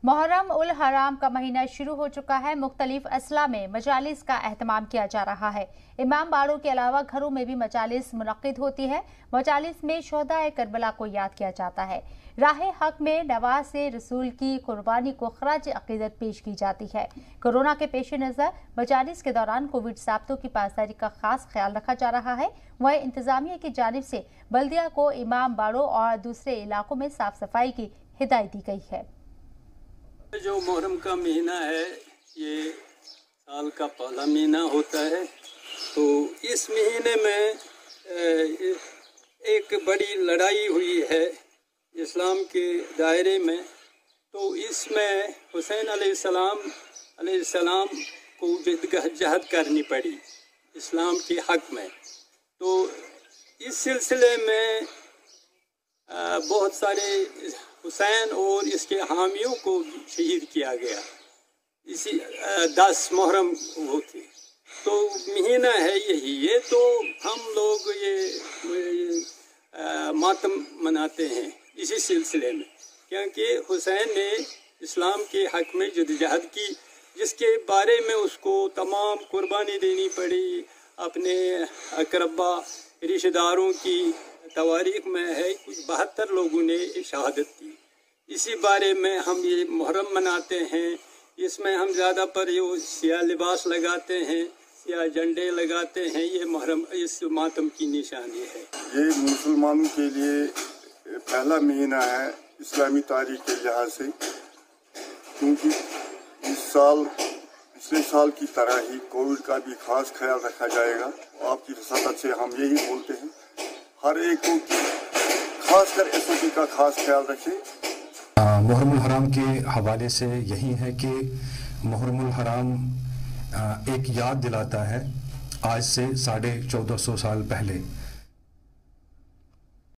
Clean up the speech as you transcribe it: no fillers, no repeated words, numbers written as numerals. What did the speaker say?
मुहर्रम उल हराम का महीना शुरू हो चुका है। मुख्तलिफ अजला में मजालिस का एहतमाम किया जा रहा है। इमाम बाड़ों के अलावा घरों में भी मजालिस मुनक्किद होती है। मजालिस में शोहदाए करबला को याद किया जाता है। राह हक में नवाज़े रसूल की कुर्बानी को खराज अकीदत पेश की जाती है। कोरोना के पेश नज़र मजालिस के दौरान कोविड ज़ाब्तों की पासदारी का खास ख्याल रखा जा रहा है। वहीं इंतजामिया की जानिब से बल्दिया को इमाम बाड़ों और दूसरे इलाकों में साफ सफाई की हिदायत दी गई है। जो मुहर्रम का महीना है ये साल का पहला महीना होता है। तो इस महीने में एक बड़ी लड़ाई हुई है इस्लाम के दायरे में। तो इसमें हुसैन अलैहिस्सलाम को जद्दोजहद करनी पड़ी इस्लाम के हक में। तो इस सिलसिले में बहुत सारे हुसैन और इसके हामियों को शहीद किया गया। इसी 10 मुहर्रम वो थी। तो महीना है यही। ये तो हम लोग ये मातम मनाते हैं इसी सिलसिले में, क्योंकि हुसैन ने इस्लाम के हक में जद्दोजहद की, जिसके बारे में उसको तमाम कुर्बानी देनी पड़ी। अपने अकरबा रिश्तेदारों की तवारीख में है कुछ 72 लोगों ने शहादत दी। इसी बारे में हम ये मुहर्रम मनाते हैं। इसमें हम ज़्यादा पर ये सियाह लिबास लगाते हैं, सियाह झंडे लगाते हैं। ये मुहर्रम इस मातम की निशानी है। ये मुसलमानों के लिए पहला महीना है इस्लामी तारीख के लिहाज से, क्योंकि इस साल पिछले साल की तरह ही कोविड का भी खास ख्याल रखा जाएगा। आपकी सतह से हम यही बोलते हैं हर एक को खासकर SOP का खास ख्याल रखें। मुहर्रम उल हराम के हवाले से यही है कि मुहर्रम उल हराम एक याद दिलाता है आज से 1450 साल पहले